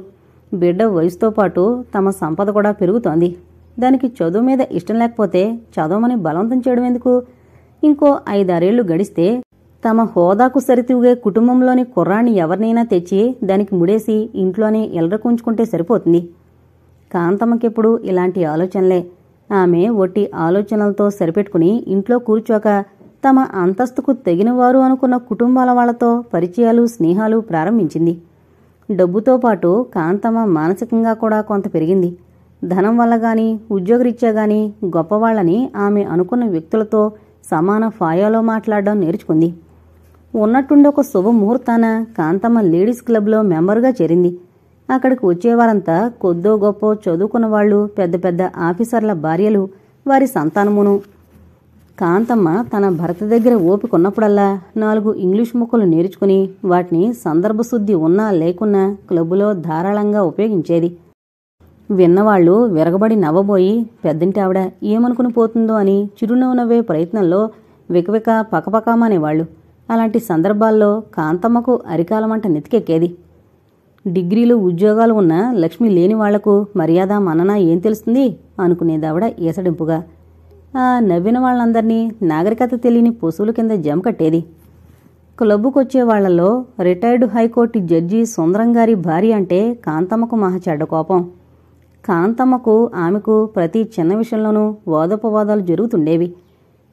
బిడ్డ వయసుతో పాటు తమ సంపద కూడా పెరుగుతోంది. దానికి చదువు మీద ఇష్టం లేకపోతే చదవమని బలవంతం చేయడం ఎందుకు? ఇంకో 5-6 ఏళ్లు గడిస్తే తమ హోదాకు సరితూగే కుటుంబంలోని కుర్రాన్ని ఎవరినైనా తెచ్చి దానికి ముడేసి ఇంట్లోనే ఎలరకుంచుకుంటే సరిపోతుంది. కాంతమ్మకెప్పుడు ఇలాంటి ఆలోచనలే. ఆమె ఒట్టి ఆలోచనలతో సరిపెట్టుకుని ఇంట్లో కూర్చోక తమ అంతస్తుకు తెగినవారు అనుకున్న కుటుంబాల వాళ్లతో పరిచయాలు, స్నేహాలు ప్రారంభించింది. డబ్బుతో పాటు కాంతమ్మ మానసికంగా కూడా కొంత పెరిగింది. ధనం వల్ల గాని ఉద్యోగరీత్యా గాని గొప్పవాళ్లని ఆమె అనుకున్న వ్యక్తులతో సమాన ఫాయాలో మాట్లాడడం నేర్చుకుంది. ఉన్నట్టుండి ఒక శుభముహూర్తాన కాంతమ్మ లేడీస్ క్లబ్లో మెంబరుగా చేరింది. అక్కడికి వచ్చేవారంతా కొద్దో గొప్పో చదువుకున్న వాళ్ళు, పెద్ద పెద్ద ఆఫీసర్ల భార్యలు, వారి సంతానమును. కాంతమ్మ తన భర్త దగ్గర ఓపికొన్నప్పుడల్లా 4 ఇంగ్లీష్ ముక్కలు నేర్చుకుని వాటిని సందర్భశుద్ధి ఉన్నా లేకున్నా క్లబ్బులో ధారాళంగా ఉపయోగించేది. విన్నవాళ్లు విరగబడి నవ్వబోయి పెద్దంటి ఆవిడ ఏమనుకుని పోతుందో అని చిరునవ్వు నవ్వే ప్రయత్నంలో వికవిక పకపకామనేవాళ్లు. అలాంటి సందర్భాల్లో కాంతమ్మకు అరికాలమంట నెతికెక్కేది. డిగ్రీలు ఉద్యోగాలు ఉన్న లక్ష్మి లేని వాళ్లకు మర్యాద మన్నన ఏం తెలుస్తుంది అనుకునేదావిడ ఈసడింపుగా. ఆ నవ్విన వాళ్ళందర్నీ నాగరికత తెలియని పశువుల కింద జమకట్టేది. క్లబ్బుకొచ్చే వాళ్లలో రిటైర్డ్ హైకోర్టు జడ్జి సుందరంగారి భార్య అంటే కాంతమ్మకు మహా చెడ్డ కోపం. కాంతమ్మకు ఆమెకు ప్రతి చిన్న విషయంలోనూ వాదోపవాదాలు జరుగుతుండేవి.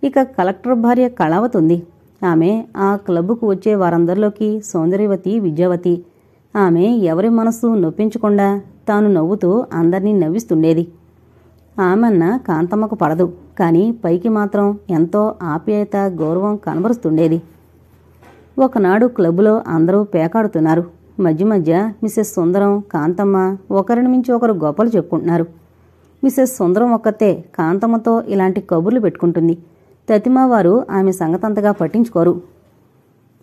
ఇక కలెక్టర్ భార్య కళావతి ఉంది. ఆమె ఆ క్లబ్బుకు వచ్చే వారందరిలోకి సౌందర్యవతి, విద్యావతి. ఆమె ఎవరి మనస్సు నొప్పించకుండా తాను నవ్వుతూ అందర్నీ నవ్విస్తుండేది. ఆమెన్న కాంతమ్మకు పడదు, కాని పైకి మాత్రం ఎంతో ఆప్యాయత, గౌరవం కనబరుస్తుండేది. ఒకనాడు క్లబ్బులో అందరూ పేకాడుతున్నారు. మధ్య మధ్య మిసెస్ సుందరం, కాంతమ్మ ఒకరిని మించి ఒకరు గొప్పలు చెప్పుకుంటున్నారు. మిసెస్ సుందరం ఒక్కతే కాంతమ్మతో ఇలాంటి కబుర్లు పెట్టుకుంటుంది. తతిమావారు ఆమె సంగతంతగా పట్టించుకోరు.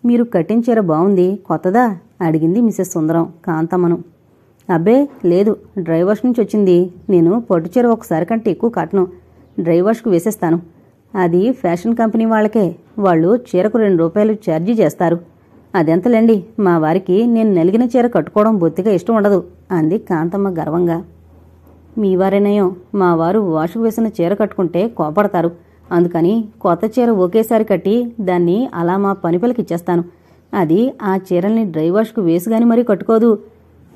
మీరు కట్టించీర బావుంది, కొత్తదా అడిగింది మిసెస్ సుందరం కాంతమ్మను. అబ్బే లేదు, డ్రైవర్స్ నుంచి వచ్చింది. నేను పట్టుచీర ఒకసారి కంటే ఎక్కువ కట్టను, డ్రైవర్స్కు వేసేస్తాను. అది ఫ్యాషన్ కంపెనీ వాళ్ళకే, వాళ్ళు చీరకు 2 రూపాయలు ఛార్జీ చేస్తారు. అదెంతలేండి, మా వారికి నేను నలిగిన చీర కట్టుకోవడం బొత్తిగా ఇష్టం ఉండదు అంది కాంతమ్మ గర్వంగా. మీ వారేనయం, మా వారు వాషుకు వేసిన చీర కట్టుకుంటే కోపడతారు. అందుకని కొత్త చీర ఒకేసారి కట్టి దాన్ని అలా మా పనిపిల్లకిచ్చేస్తాను. అది ఆ చీరల్ని డ్రైవాష్కు వేసుగాని మరీ కట్టుకోదు.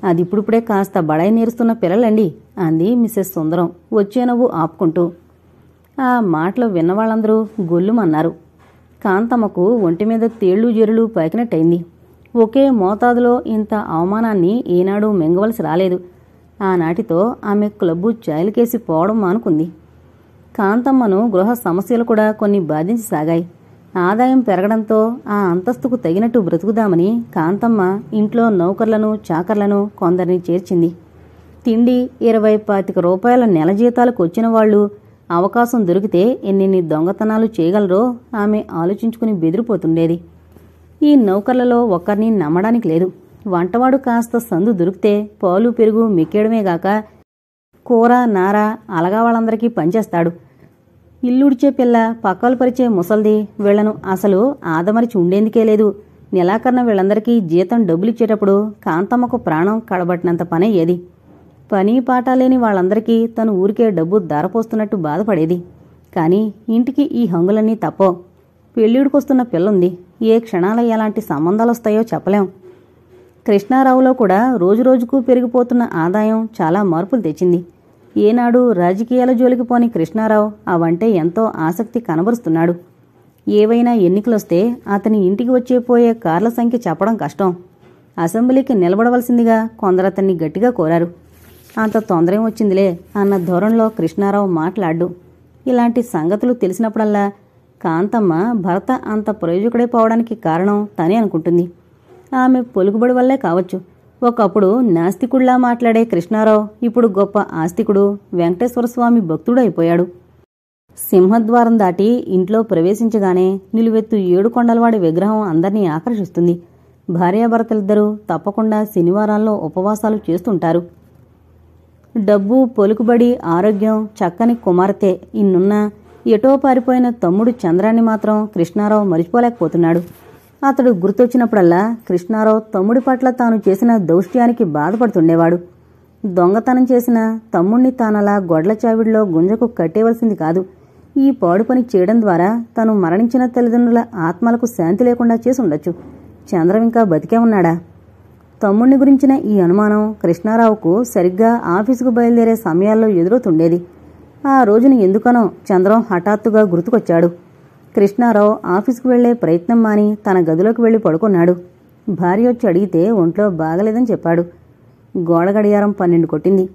అది ఇప్పుడిప్పుడే కాస్త బడాయి నేరుస్తున్న పిల్లలండి అంది మిసెస్ సుందరం వచ్చే నవ్వు ఆపుకుంటూ. ఆ మాటలు విన్నవాళ్ళందరూ గొల్లుమన్నారు. కాంతమ్మకు ఒంటిమీద తేళ్లు జెరులు పాకినట్టయింది. ఒకే మోతాదులో ఇంత అవమానాన్ని ఏనాడు మింగవలసి రాలేదు. ఆనాటితో ఆమె క్లబ్బు చాయలకేసి పోవడం మానుకుంది. కాంతమ్మను గృహ సమస్యలు కూడా కొన్ని బాధించసాగాయి. ఆదాయం పెరగడంతో ఆ అంతస్తుకు తగినట్టు బ్రతుకుదామని కాంతమ్మ ఇంట్లో నౌకర్లను, చాకర్లను కొందరిని చేర్చింది. తిండి 20-25 రూపాయల నెల జీతాలకు వచ్చిన వాళ్లు అవకాశం దొరికితే ఎన్నెన్ని దొంగతనాలు చేయగలరో ఆమె ఆలోచించుకుని బెదిరిపోతుండేది. ఈ నౌకర్లలో ఒక్కరిని నమ్మడానికి లేదు. వంటవాడు కాస్త సందు దొరికితే పాలు పెరుగు మెక్కేయడమేగాక కూర నార అలగా వాళ్ళందరికీ పనిచేస్తాడు. ఇల్లుడిచే పిల్ల, పక్కలు పరిచే ముసల్ది వీళ్లను అసలు ఆదమరిచి ఉండేందుకే లేదు. నెలాఖరున వీళ్ళందరికీ జీతం డబ్బులిచ్చేటప్పుడు కాంతమ్మకు ప్రాణం కడబట్టినంత పనయ్యేది. పని పాట లేని వాళ్ళందరికీ తను ఊరికే డబ్బు దారపోస్తున్నట్టు బాధపడేది. కాని ఇంటికి ఈ హంగులన్నీ తప్పో. పెళ్ళిడికొస్తున్న పిల్లుంది. ఏ క్షణాల ఎలాంటి సంబంధాలొస్తాయో చెప్పలేం. కృష్ణారావులో కూడా రోజురోజుకు పెరిగిపోతున్న ఆదాయం చాలా మార్పులు తెచ్చింది. ఏనాడు రాజకీయాల జోలికి పోని కృష్ణారావు అవంటే ఎంతో ఆసక్తి కనబరుస్తున్నాడు. ఏవైనా ఎన్నికలొస్తే అతని ఇంటికి వచ్చేపోయే కార్ల సంఖ్య చెప్పడం కష్టం. అసెంబ్లీకి నిలబడవలసిందిగా కొందరతన్ని గట్టిగా కోరారు. అంత తొందరేం వచ్చిందిలే అన్న ధోరణిలో కృష్ణారావు మాట్లాడు. ఇలాంటి సంగతులు తెలిసినప్పుడల్లా కాంతమ్మ భర్త అంత ప్రయోజకుడై పోవడానికి కారణం తనే అనుకుంటుంది. ఆమె పొలుగుబడి వల్లే కావచ్చు. ఒకప్పుడు నాస్తికుళ్లా మాట్లాడే కృష్ణారావు ఇప్పుడు గొప్ప ఆస్తికుడు, వెంకటేశ్వరస్వామి భక్తుడు అయిపోయాడు. సింహద్వారం దాటి ఇంట్లో ప్రవేశించగానే నిలువెత్తు 7 కొండలవాడి విగ్రహం అందర్నీ ఆకర్షిస్తుంది. భార్యాభర్తలిద్దరూ తప్పకుండా శనివారాల్లో ఉపవాసాలు చేస్తుంటారు. డబ్బు, పొలుకుబడి, ఆరోగ్యం, చక్కని కుమార్తె ఇన్నున్నా ఎటో పారిపోయిన తమ్ముడు చంద్రాన్ని మాత్రం కృష్ణారావు మరిచిపోలేకపోతున్నాడు. అతడు గుర్తొచ్చినప్పుడల్లా కృష్ణారావు తమ్ముడి పట్ల తాను చేసిన దౌష్ట్యానికి బాధపడుతుండేవాడు. దొంగతనం చేసిన తమ్ముణ్ణి తానలా గొడ్ల చావిడిలో గుంజకు కట్టేవలసింది కాదు. ఈ పాడు పని చేయడం ద్వారా తను మరణించిన తల్లిదండ్రుల ఆత్మలకు శాంతి లేకుండా చేసుండొచ్చు. చంద్రం ఇంకా బతికే ఉన్నాడా? తమ్ముణ్ణి గురించిన ఈ అనుమానం కృష్ణారావుకు సరిగ్గా ఆఫీసుకు బయలుదేరే సమయాల్లో ఎదురవుతుండేది. ఆ రోజున ఎందుకనో చంద్రం హఠాత్తుగా గుర్తుకొచ్చాడు. కృష్ణారావు ఆఫీసుకు వెళ్లే ప్రయత్నం మాని తన గదిలోకి వెళ్లి పడుకున్నాడు. భార్య వచ్చి అడిగితే ఒంట్లో బాగలేదని చెప్పాడు. గోడ గడియారం 12 కొట్టింది.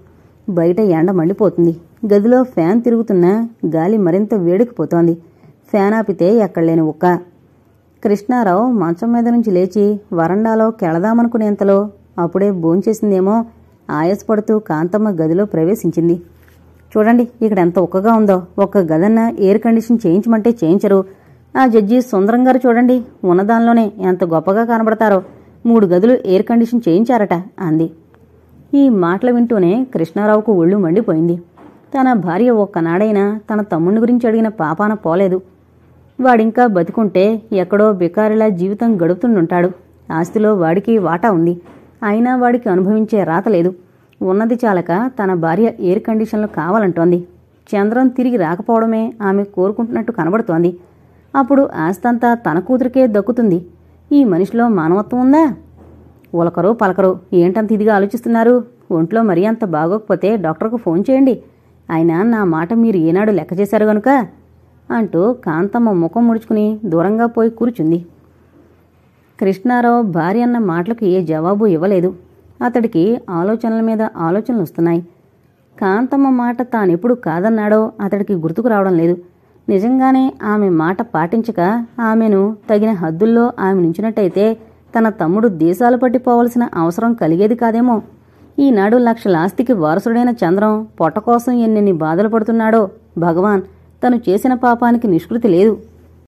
బయట ఎండ మండిపోతుంది. గదిలో ఫ్యాన్ తిరుగుతున్నా గాలి మరింత వేడికిపోతోంది. ఫ్యాన్ ఆపితే ఎక్కడలేని ఉక్క. కృష్ణారావు మంచం మీద నుంచి లేచి వరండాలో కెళదామనుకునేంతలో అప్పుడే భోంచేసిందేమో ఆయాసపడుతూ కాంతమ్మ గదిలో ప్రవేశించింది. చూడండి ఇక్కడ ఎంత ఉక్కగా ఉందో. ఒక్క గదన్న ఎయిర్ కండిషన్ చేయించమంటే చేయించరు. ఆ జడ్జి సుందరం గారు చూడండి, ఉన్నదానిలోనే ఎంత గొప్పగా కనబడతారో 3 గదులు ఎయిర్ కండిషన్ చేయించారట అంది. ఈ మాటలు వింటూనే కృష్ణారావుకు ఒళ్ళు మండిపోయింది. తన భార్య ఒక్కనాడైనా తన తమ్ముని గురించి అడిగిన పాపాన పోలేదు. వాడింకా బతికుంటే ఎక్కడో బికారిలా జీవితం గడుపుతుండుంటాడు. ఆస్తిలో వాడికి వాటా ఉంది. అయినా వాడికి అనుభవించే రాత లేదు. ఉన్నది చాలక తన భార్య ఎయిర్ కండిషన్లు కావాలంటోంది. చంద్రం తిరిగి రాకపోవడమే ఆమె కోరుకుంటున్నట్టు కనబడుతోంది. అప్పుడు ఆస్తంతా తన కూతురికే దక్కుతుంది. ఈ మనిషిలో మానవత్వం ఉందా? ఉలకరు పలకరు. ఏంటంత ఇదిగా ఆలోచిస్తున్నారు? ఒంట్లో మరీ అంత బాగోకపోతే డాక్టర్కు ఫోన్ చేయండి. అయినా నా మాట మీరు ఏనాడు లెక్క చేశారు గనుక అంటూ కాంతమ్మ ముఖం ముడుచుకుని దూరంగా పోయి కూర్చుంది. కృష్ణారావు భార్య అన్న మాటలకు ఏ జవాబు ఇవ్వలేదు. అతడికి ఆలోచనల మీద ఆలోచనలు వస్తున్నాయి. కాంతమ్మ మాట తానెప్పుడు కాదన్నాడో అతడికి గుర్తుకు రావడం లేదు. నిజంగానే ఆమె మాట పాటించక ఆమెను తగిన హద్దుల్లో ఆమె నుంచినట్టయితే తన తమ్ముడు దేశాలు పట్టిపోవలసిన అవసరం కలిగేది కాదేమో. ఈనాడు 1 లక్షల ఆస్తికి వారసుడైన చంద్రం పొట్ట కోసం ఎన్నెన్ని బాధలు పడుతున్నాడో. భగవాన్, తను చేసిన పాపానికి నిష్కృతి లేదు.